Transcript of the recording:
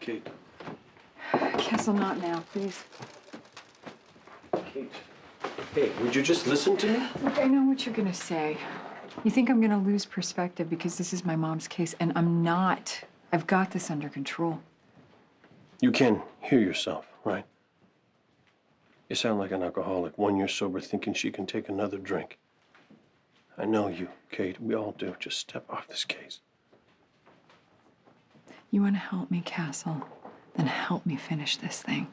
Kate. Castle, not now, please. Kate. Hey, would you just listen to me? Look, I know what you're gonna say. You think I'm gonna lose perspective because this is my mom's case, and I'm not. I've got this under control. You can hear yourself, right? You sound like an alcoholic, 1 year sober, thinking she can take another drink. I know you, Kate. We all do. Just step off this case. You wanna help me, Castle? Then help me finish this thing.